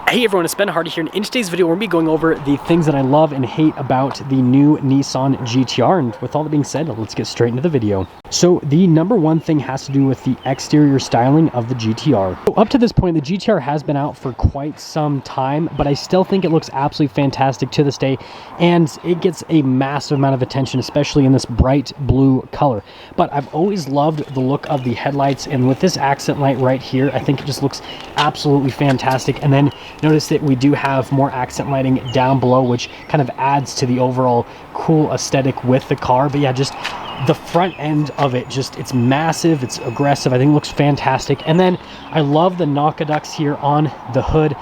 Hey everyone, it's Ben Hardy here, and in today's video we're going to be going over the things that I love and hate about the new Nissan GTR. And with all that being said, let's get straight into the video. So the number one thing has to do with the exterior styling of the GTR. So up to this point, the GTR has been out for quite some time, but I still think it looks absolutely fantastic to this day, and it gets a massive amount of attention, especially in this bright blue color. But I've always loved the look of the headlights, and with this accent light right here, I think it just looks absolutely fantastic. And then notice that we do have more accent lighting down below, which kind of adds to the overall cool aesthetic with the car. But yeah, just the front end of it, just it's massive, it's aggressive. I think it looks fantastic. And then I love the Nakaducks here on the hood.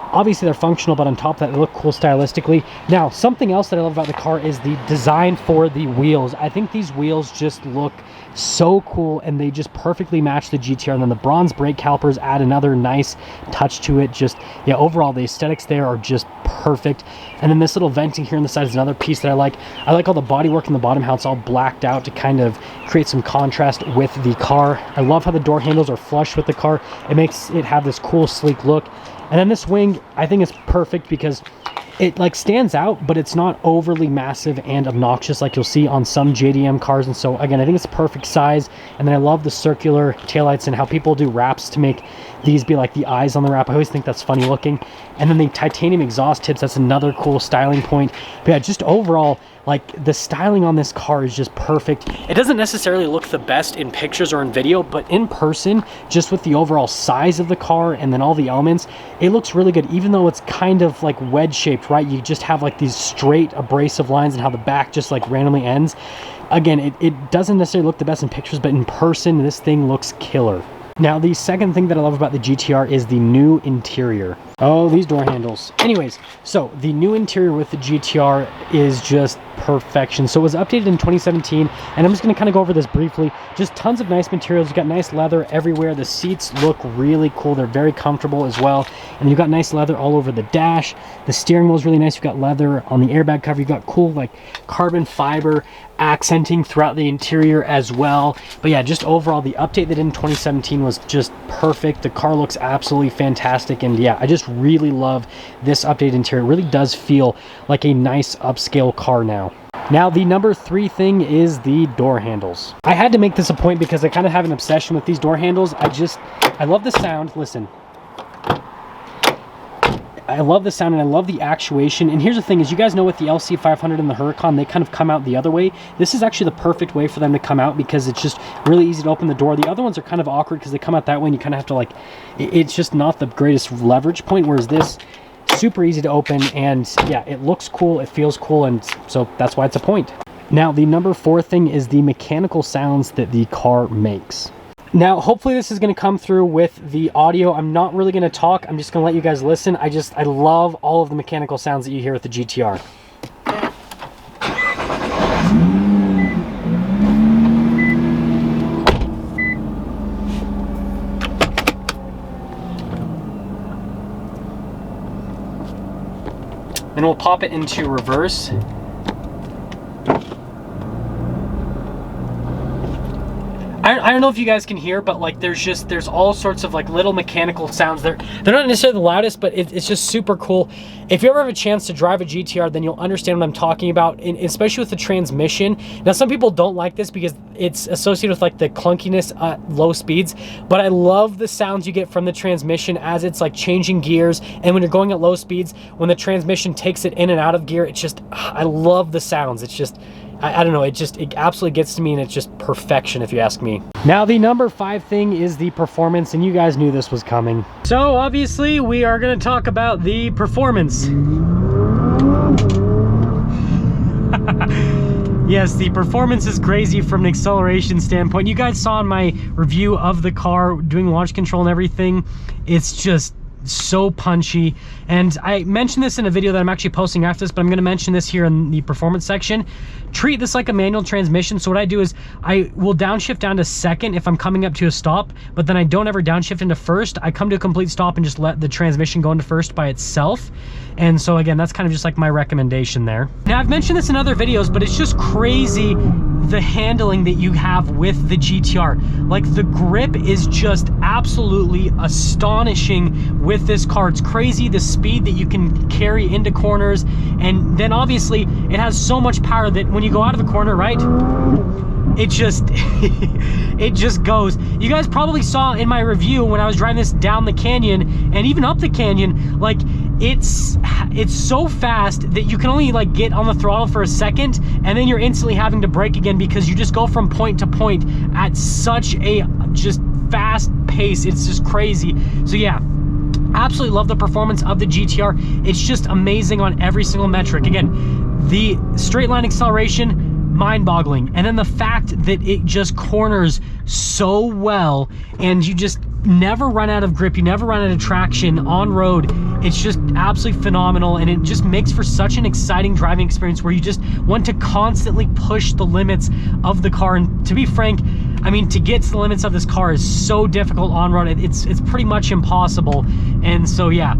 Obviously they're functional, but on top of that, they look cool stylistically. Now, something else that I love about the car is the design for the wheels. I think these wheels just look so cool, and they just perfectly match the GTR. And then the bronze brake calipers add another nice touch to it. Just, yeah, overall, the aesthetics there are just perfect. And then this little venting here on the side is another piece that I like. I like all the bodywork in the bottom, how it's all blacked out to kind of create some contrast with the car. I love how the door handles are flush with the car. It makes it have this cool, sleek look. And then this wing, I think is perfect because it like stands out, but it's not overly massive and obnoxious like you'll see on some JDM cars. And so again, I think it's a perfect size. And then I love the circular taillights and how people do wraps to make these be like the eyes on the wrap. I always think that's funny looking. And then the titanium exhaust tips, that's another cool styling point. But yeah, just overall, like the styling on this car is just perfect. It doesn't necessarily look the best in pictures or in video, but in person, just with the overall size of the car and then all the elements, it looks really good. Even though it's kind of like wedge shaped, right? You just have like these straight abrasive lines and how the back just like randomly ends. Again, it doesn't necessarily look the best in pictures, but in person, this thing looks killer. Now, the second thing that I love about the GTR is the new interior. Oh, these door handles. Anyways, so the new interior with the GTR is just perfection. So it was updated in 2017, and I'm just going to kind of go over this briefly. Just tons of nice materials. You've got nice leather everywhere. The seats look really cool. They're very comfortable as well. And you've got nice leather all over the dash. The steering wheel is really nice. You've got leather on the airbag cover. You've got cool like carbon fiber accenting throughout the interior as well. But yeah, just overall, the update they did in 2017 was just perfect. The car looks absolutely fantastic, and yeah, I just really love this updated interior. It really does feel like a nice upscale car now. Now, the number three thing is the door handles. I had to make this a point because I kind of have an obsession with these door handles. I love the sound. Listen. I love the sound and I love the actuation. And here's the thing is, you guys know with the LC500 and the Huracan, they kind of come out the other way. This is actually the perfect way for them to come out because it's just really easy to open the door. The other ones are kind of awkward because they come out that way and you kind of have to like, it's just not the greatest leverage point, whereas this, super easy to open, and yeah, it looks cool, it feels cool, and so that's why it's a point. Now, the number four thing is the mechanical sounds that the car makes. Now, hopefully this is going to come through with the audio. I'm not really going to talk. I'm just going to let you guys listen. I love all of the mechanical sounds that you hear with the GTR. Then we'll pop it into reverse. I don't know if you guys can hear, but like there's all sorts of like little mechanical sounds. They're not necessarily the loudest, but it's just super cool. If you ever have a chance to drive a GTR, then you'll understand what I'm talking about, and especially with the transmission. Now, some people don't like this because it's associated with like the clunkiness at low speeds, but I love the sounds you get from the transmission as it's like changing gears, and when you're going at low speeds, when the transmission takes it in and out of gear, it's just, I love the sounds. It's just, I don't know, it absolutely gets to me, and it's just perfection if you ask me. Now, the number five thing is the performance, and you guys knew this was coming. So obviously we are going to talk about the performance. Yes, the performance is crazy from an acceleration standpoint. You guys saw in my review of the car doing launch control and everything, it's just so punchy. And I mentioned this in a video that I'm actually posting after this, but I'm going to mention this here in the performance section. Treat this like a manual transmission. So what I do is I will downshift down to second if I'm coming up to a stop, but then I don't ever downshift into first. I come to a complete stop and just let the transmission go into first by itself. And so again, that's kind of just like my recommendation there. Now, I've mentioned this in other videos, but it's just crazy the handling that you have with the GTR. Like, the grip is just absolutely astonishing with this car. It's crazy the speed that you can carry into corners, and then obviously it has so much power that when you go out of the corner, right, it just it just goes. You guys probably saw in my review when I was driving this down the canyon and even up the canyon, like, it's so fast that you can only like get on the throttle for a second, and then you're instantly having to brake again because you just go from point to point at such a just fast pace. It's just crazy. So yeah, absolutely love the performance of the GTR. It's just amazing on every single metric. Again, the straight line acceleration, mind-boggling, and then the fact that it just corners so well, and you just never run out of grip, you never run out of traction on road. It's just absolutely phenomenal, and it just makes for such an exciting driving experience where you just want to constantly push the limits of the car. And to be frank, I mean, to get to the limits of this car is so difficult on road. It's pretty much impossible. And so yeah,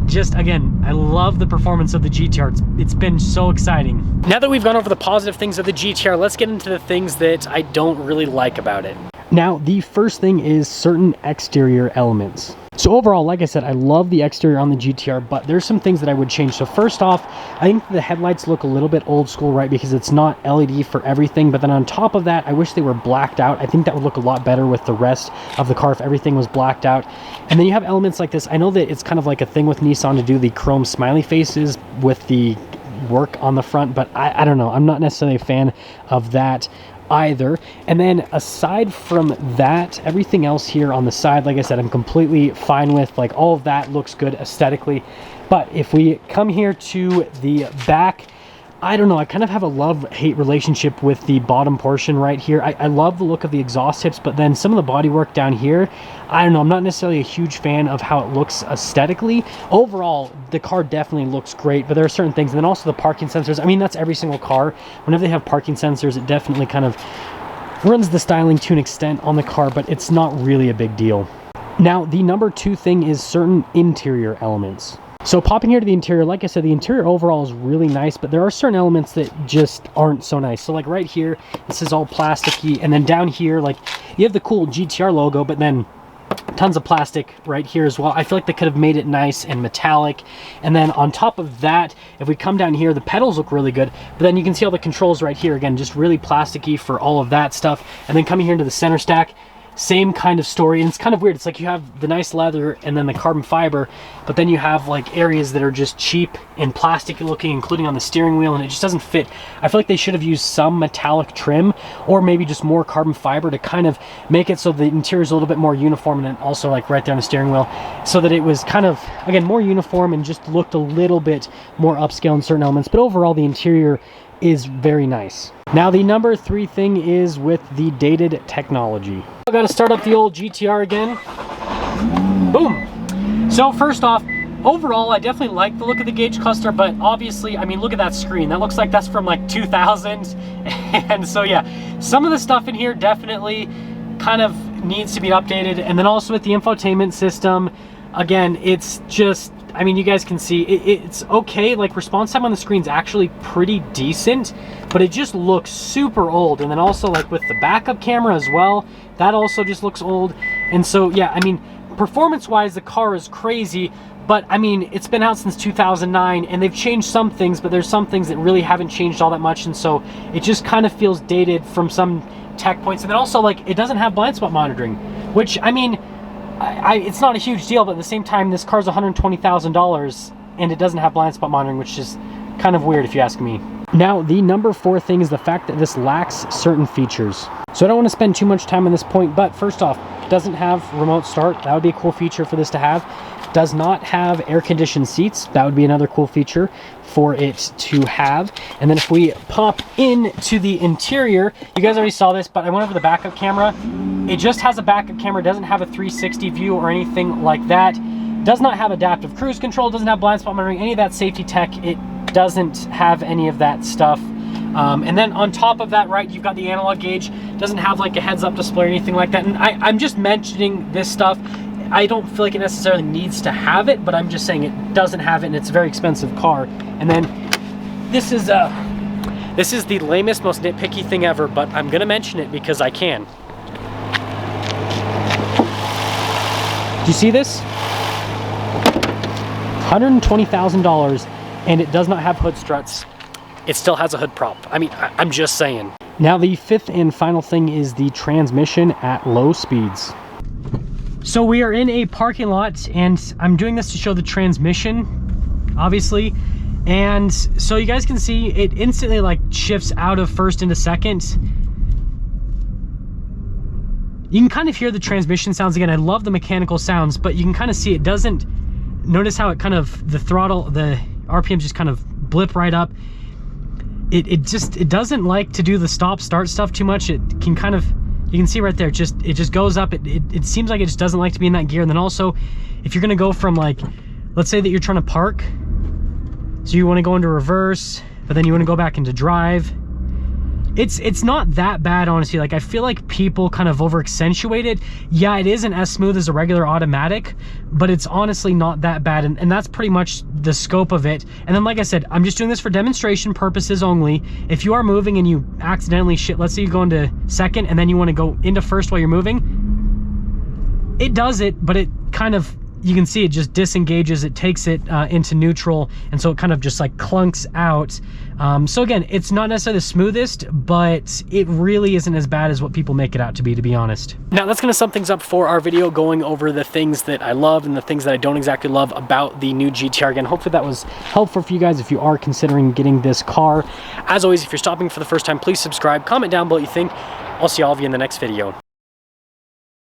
just again, I love the performance of the GTR. It's been so exciting. Now that we've gone over the positive things of the GTR, let's get into the things that I don't really like about it. Now, the first thing is certain exterior elements. So overall, like I said, I love the exterior on the GTR, but there's some things that I would change. So first off, I think the headlights look a little bit old school, right? Because it's not LED for everything. But then on top of that, I wish they were blacked out. I think that would look a lot better with the rest of the car if everything was blacked out. And then you have elements like this. I know that it's kind of like a thing with Nissan to do the chrome smiley faces with the work on the front, but I don't know. I'm not necessarily a fan of that either. And then aside from that, everything else here on the side, like I said, I'm completely fine with. Like, all of that looks good aesthetically. But if we come here to the back, I don't know, I kind of have a love-hate relationship with the bottom portion right here. I love the look of the exhaust tips, but then some of the bodywork down here, I don't know, I'm not necessarily a huge fan of how it looks aesthetically. Overall, the car definitely looks great, but there are certain things. And then also the parking sensors. I mean, that's every single car. Whenever they have parking sensors, it definitely kind of runs the styling to an extent on the car, but it's not really a big deal. Now, the number two thing is certain interior elements. So popping here to the interior, like I said, the interior overall is really nice, but there are certain elements that just aren't so nice. So like right here, this is all plasticky, and then down here, like, you have the cool GTR logo, but then tons of plastic right here as well. I feel like they could have made it nice and metallic. And then on top of that, if we come down here, the pedals look really good, but then you can see all the controls right here, again, just really plasticky for all of that stuff. And then coming here into the center stack, same kind of story. And it's kind of weird. It's like you have the nice leather and then the carbon fiber, but then you have like areas that are just cheap and plastic looking, including on the steering wheel, and it just doesn't fit. I feel like they should have used some metallic trim, or maybe just more carbon fiber to kind of make it so the interior is a little bit more uniform, and then also like right there on the steering wheel, so that it was kind of, again, more uniform and just looked a little bit more upscale in certain elements. But overall, the interior is very nice. Now, the number three thing is with the dated technology. I gotta start up the old GTR again. Boom. So first off, overall, I definitely like the look of the gauge cluster, but obviously, I mean, look at that screen. That looks like that's from like 2000. And so yeah, some of the stuff in here definitely kind of needs to be updated. And then also with the infotainment system, again, it's just, I mean, you guys can see it's okay. Like, response time on the screen's actually pretty decent, but it just looks super old. And then also like with the backup camera as well, that also just looks old. And so yeah, I mean, performance wise, the car is crazy, but I mean, it's been out since 2009, and they've changed some things, but there's some things that really haven't changed all that much. And so it just kind of feels dated from some tech points. And then also, like, it doesn't have blind spot monitoring, which, I mean, it's not a huge deal, but at the same time, this car's $120,000 and it doesn't have blind spot monitoring, which is kind of weird if you ask me. Now, the number four thing is the fact that this lacks certain features. So I don't want to spend too much time on this point, but first off, it doesn't have remote start. That would be a cool feature for this to have. Does not have air-conditioned seats. That would be another cool feature for it to have. And then if we pop into the interior, you guys already saw this, but I went over the backup camera. It just has a backup camera, doesn't have a 360 view or anything like that. Does not have adaptive cruise control, doesn't have blind spot monitoring, any of that safety tech. It doesn't have any of that stuff. And then on top of that, right, you've got the analog gauge. Doesn't have like a heads-up display or anything like that. And I'm just mentioning this stuff. I don't feel like it necessarily needs to have it, but I'm just saying it doesn't have it, and it's a very expensive car. And then this is This is the lamest, most nitpicky thing ever, but I'm gonna mention it because I can. Do you see this? $120,000, and it does not have hood struts. It still has a hood prop. I mean, I'm just saying. Now, the fifth and final thing is the transmission at low speeds. So we are in a parking lot, and I'm doing this to show the transmission, obviously. And so you guys can see it instantly like shifts out of first into second. You can kind of hear the transmission sounds again. I love the mechanical sounds, but you can kind of see it doesn't, notice how it kind of, the throttle, the RPMs just kind of blip right up. It doesn't like to do the stop start stuff too much. It can kind of, you can see right there, it just goes up. It seems like it just doesn't like to be in that gear. And then also, if you're gonna go from like, let's say that you're trying to park, so you want to go into reverse, but then you want to go back into drive. It's not that bad, honestly. Like, I feel like people kind of over accentuate it. Yeah, it isn't as smooth as a regular automatic, but it's honestly not that bad. And that's pretty much the scope of it. And then, like I said, I'm just doing this for demonstration purposes only. If you are moving and you accidentally let's say you go into second and then you want to go into first while you're moving, it does it, but it kind of, you can see it just disengages, it takes it into neutral, and so it kind of just like clunks out. So again, it's not necessarily the smoothest, but it really isn't as bad as what people make it out to be honest. Now that's gonna sum things up for our video, going over the things that I love and the things that I don't exactly love about the new GTR. Again, hopefully that was helpful for you guys if you are considering getting this car. As always, if you're stopping for the first time, please subscribe, comment down below what you think. I'll see all of you in the next video.